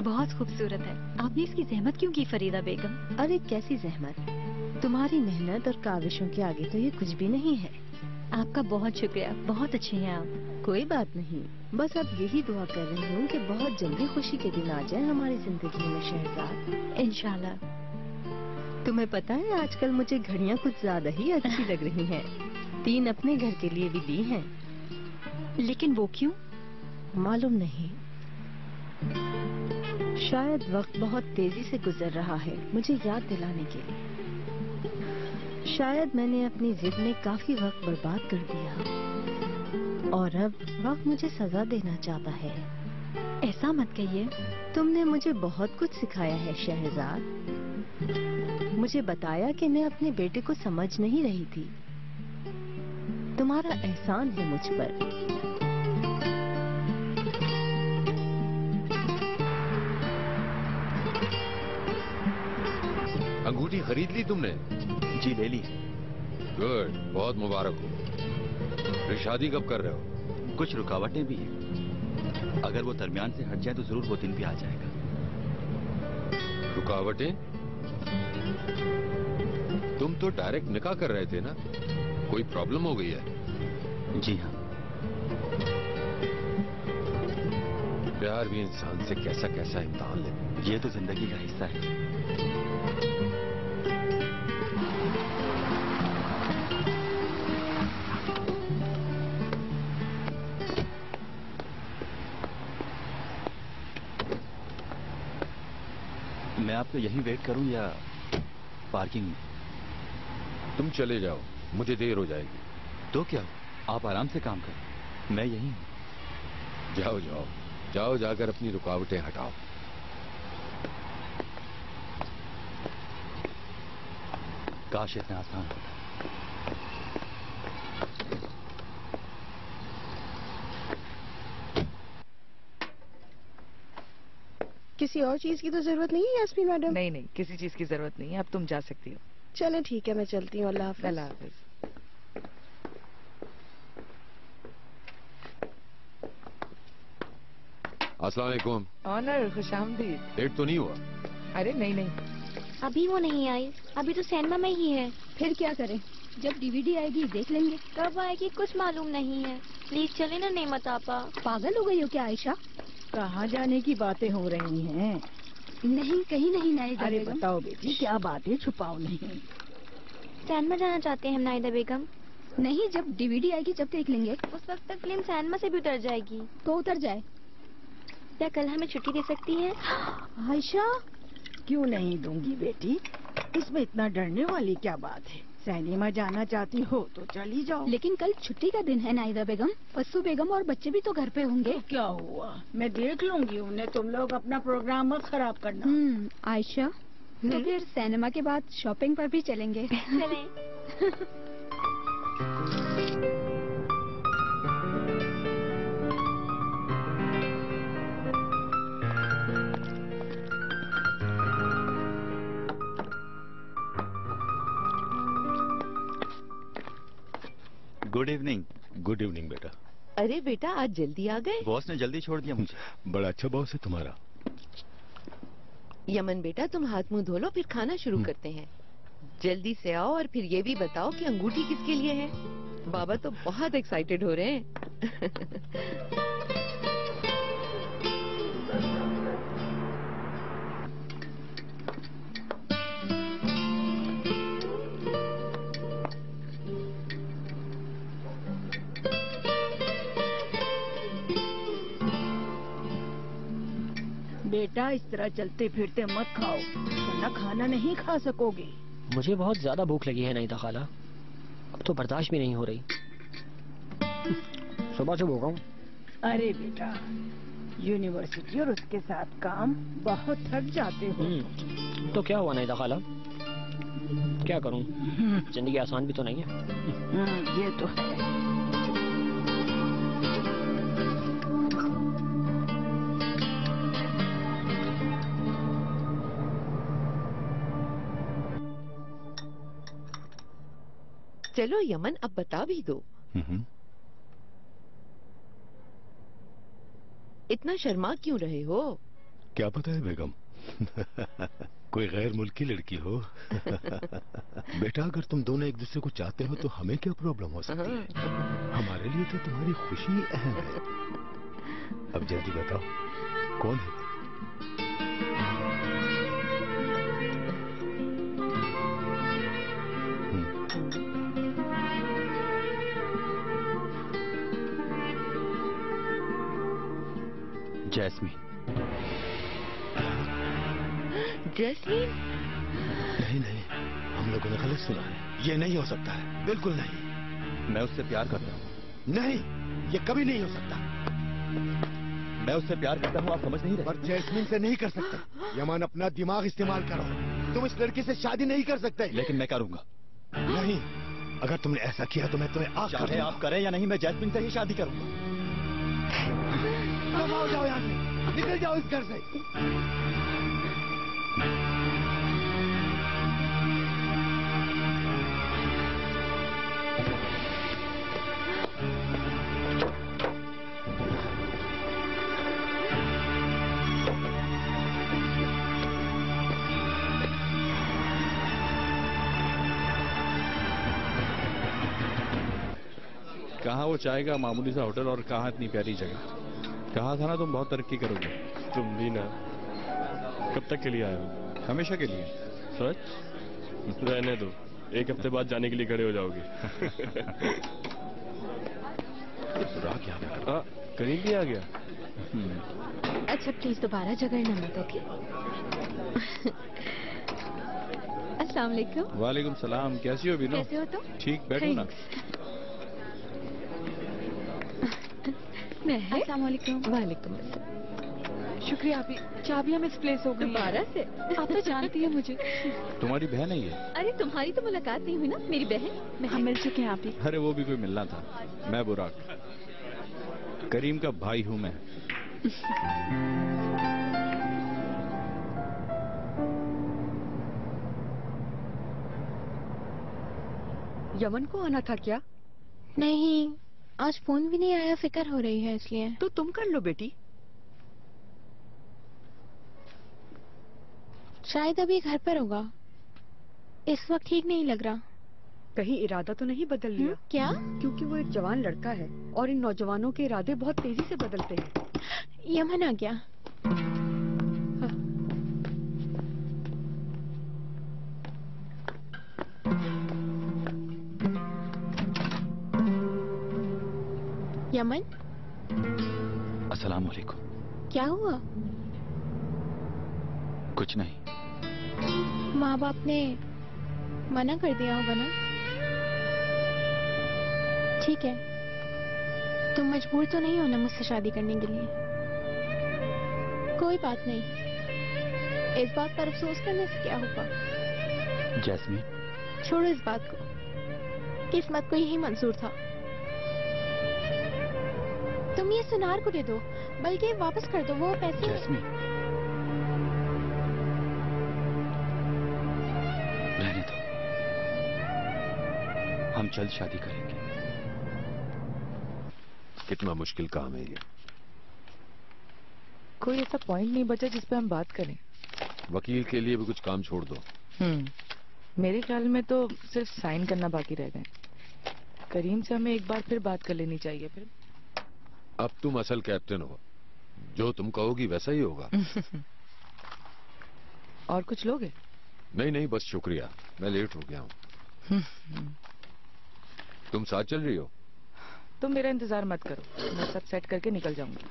बहुत खूबसूरत है। आपने इसकी जहमत क्यों की फरीदा बेगम? अरे कैसी जहमत, तुम्हारी मेहनत और काविशों के आगे तो ये कुछ भी नहीं है। आपका बहुत शुक्रिया, बहुत अच्छी हैं आप। कोई बात नहीं, बस अब यही दुआ कर रही हूँ कि बहुत जल्दी खुशी के दिन आ जाए हमारी जिंदगी में शहजाद। इंशाल्लाह। तुम्हें पता है आजकल मुझे घड़ियाँ कुछ ज्यादा ही अच्छी लग रही हैं। 3 अपने घर के लिए भी ली हैं। लेकिन वो क्यों? मालूम नहीं, शायद वक्त बहुत तेजी से गुजर रहा है मुझे याद दिलाने के लिए। शायद मैंने अपनी जिद में काफी वक्त बर्बाद कर दिया और अब वक्त मुझे सजा देना चाहता है। ऐसा मत कहिए। तुमने मुझे बहुत कुछ सिखाया है शहजाद। मुझे बताया कि मैं अपने बेटे को समझ नहीं रही थी। तुम्हारा एहसान है मुझ पर। अंगूठी खरीद ली तुमने? जी ले ली। गुड, बहुत मुबारक हो। फिर शादी कब कर रहे हो? कुछ रुकावटें भी हैं। अगर वो दरमियान से हट जाए तो जरूर वो दिन भी आ जाएगा। रुकावटें? तुम तो डायरेक्ट निकाह कर रहे थे ना? कोई प्रॉब्लम हो गई है? जी हाँ। प्यार भी इंसान से कैसा कैसा इम्तिहान ले। ये तो जिंदगी का हिस्सा है। मैं आपको यहीं वेट करूं या पार्किंग में? तुम चले जाओ, मुझे देर हो जाएगी। तो क्या हो, आप आराम से काम करें, मैं यहीं हूं। जाओ जाओ जाओ, जाकर अपनी रुकावटें हटाओ। काश इतना आसान होता। किसी और चीज की तो जरूरत नहीं है यास्मीन मैडम? नहीं नहीं, किसी चीज की जरूरत नहीं है, अब तुम जा सकती हो। चले ठीक है, मैं चलती हूँ। अल्लाह हाफिज। अल्लाह हाफिज। अस्सलाम वालेकुम। ऑनर, खुशामदीद। लेट तो नहीं हुआ? अरे नहीं नहीं, अभी वो नहीं आई, अभी तो सिनेमा में ही है। फिर क्या करें? जब डीवीडी आएगी देख लेंगे। कब आएगी कुछ मालूम नहीं है। प्लीज चले ना नेमत आपा। पागल हो गई हो क्या आयशा? कहाँ जाने की बातें हो रही हैं? नहीं, कहीं नहीं नायदा अरे बेगम। बताओ बेटी, क्या बात है, छुपाओ नहीं। सिनेमा जाना चाहते हैं हम नायदा बेगम। नहीं, जब डीवीडी आएगी जब देख लेंगे। उस वक्त तक फिल्म सिनेमा से भी उतर जाएगी। तो उतर जाए। क्या कल हमें छुट्टी दे सकती है? आयशा, क्यों नहीं दूंगी बेटी, इसमें इतना डरने वाली क्या बात है। सिनेमा जाना चाहती हो तो चली जाओ। लेकिन कल छुट्टी का दिन है नायदा बेगम। फस्सू बेगम और बच्चे भी तो घर पे होंगे। तो क्या हुआ, मैं देख लूंगी उन्हें। तुम लोग अपना प्रोग्राम मत खराब करना। आयशा, तो फिर सिनेमा के बाद शॉपिंग पर भी चलेंगे। चलें। Good evening. गुड इवनिंग बेटा। अरे बेटा, आज जल्दी आ गए। बॉस ने जल्दी छोड़ दिया मुझे। बड़ा अच्छा बॉस है तुम्हारा। यमन बेटा, तुम हाथ मुंह धो लो, फिर खाना शुरू करते हैं। जल्दी से आओ और फिर ये भी बताओ कि अंगूठी किसके लिए है। बाबा तो बहुत एक्साइटेड हो रहे हैं। बेटा, इस तरह चलते फिरते मत खाओ, वरना खाना नहीं खा सकोगे। मुझे बहुत ज्यादा भूख लगी है नायदा खाला, अब तो बर्दाश्त भी नहीं हो रही। सुबह से भूखा हूँ। अरे बेटा, यूनिवर्सिटी और उसके साथ काम, बहुत थक जाते हो। तो क्या हुआ नायदा खाला, क्या करूँ, जिंदगी आसान भी तो नहीं है। ये तो है। चलो यमन, अब बता भी दो। इतना शर्मा क्यों रहे हो? क्या पता है बेगम, कोई गैर मुल्की लड़की हो। बेटा अगर तुम दोनों एक दूसरे को चाहते हो तो हमें क्या प्रॉब्लम हो सकती है? हमारे लिए तो तुम्हारी खुशी अहम है। अब जल्दी बताओ कौन है? जैस्मीन। जैस्मीन? नहीं नहीं, हम लोगों ने गलत सुना है। ये नहीं हो सकता है, बिल्कुल नहीं। मैं उससे प्यार करता हूँ। नहीं, ये कभी नहीं हो सकता। मैं उससे प्यार करता हूँ, आप समझ नहीं रहे। पर जैस्मीन से नहीं कर सकते। यमन अपना दिमाग इस्तेमाल करो। तुम इस लड़की से शादी नहीं कर सकते। लेकिन मैं करूंगा। नहीं, अगर तुमने ऐसा किया तो मैं तुम्हें चाहे आप करें या नहीं, मैं जैस्मीन से ही शादी करूंगा। आओ जाओ यहाँ से, निकल जाओ इस घर से। कहाँ वो चाय का मामूली सा होटल और कहाँ इतनी प्यारी जगह। कहा था ना तुम बहुत तरक्की करोगे। तुम भी ना। कब तक के लिए आए हो? हमेशा के लिए। सच? रहने दो, एक हफ्ते बाद जाने के लिए खड़े हो जाओगे। करीब भी आ गया। अच्छा प्लीज दोबारा झगड़ना मत, ओके? अस्सलाम वालेकुम। वालेकुम सलाम। कैसी हो बीनो? कैसे हो तुम? ठीक, बैठो ना। अस्सलाम वालेकुम। वालेकुम अस्सलाम। शुक्रिया आप, चाबियां मिसप्लेस हो गई। दोबारा से? आप तो जानती है मुझे। तुम्हारी बहन है ये? अरे तुम्हारी तो मुलाकात नहीं हुई ना, मेरी बहन। हम मिल चुके हैं आप ही। अरे वो भी कोई मिलना था। मैं बुराक, करीम का भाई हूँ मैं। यमन को आना था क्या? नहीं, आज फोन भी नहीं आया, फिक्र हो रही है इसलिए। तो तुम कर लो बेटी। शायद अभी घर पर होगा, इस वक्त ठीक नहीं लग रहा। कहीं इरादा तो नहीं बदल लिया? क्या? क्योंकि वो एक जवान लड़का है और इन नौजवानों के इरादे बहुत तेजी से बदलते हैं। यमन आ गया। यमन? अस्सलाम वालेकुम। क्या हुआ? कुछ नहीं। माँ बाप ने मना कर दिया होगा ना? ठीक है, तुम मजबूर तो नहीं हो ना मुझसे शादी करने के लिए? कोई बात नहीं, इस बात पर अफसोस करने से क्या होगा? जैस्मीन, छोड़ो इस बात को, किस्मत को यही मंजूर था। तुम ये सुनार को दे दो, बल्कि वापस कर दो वो पैसे। जैस्मीन, रहने दो, हम जल्द शादी करेंगे। कितना मुश्किल काम है ये। कोई ऐसा पॉइंट नहीं बचा जिस पे हम बात करें। वकील के लिए भी कुछ काम छोड़ दो। मेरे ख्याल में तो सिर्फ साइन करना बाकी रह गए। करीम से हमें एक बार फिर बात कर लेनी चाहिए। फिर अब तुम असल कैप्टन हो, जो तुम कहोगी वैसा ही होगा। और कुछ लोगे? नहीं नहीं, बस शुक्रिया, मैं लेट हो गया हूँ। तुम साथ चल रही हो? तुम मेरा इंतजार मत करो, मैं सब सेट करके निकल जाऊंगी।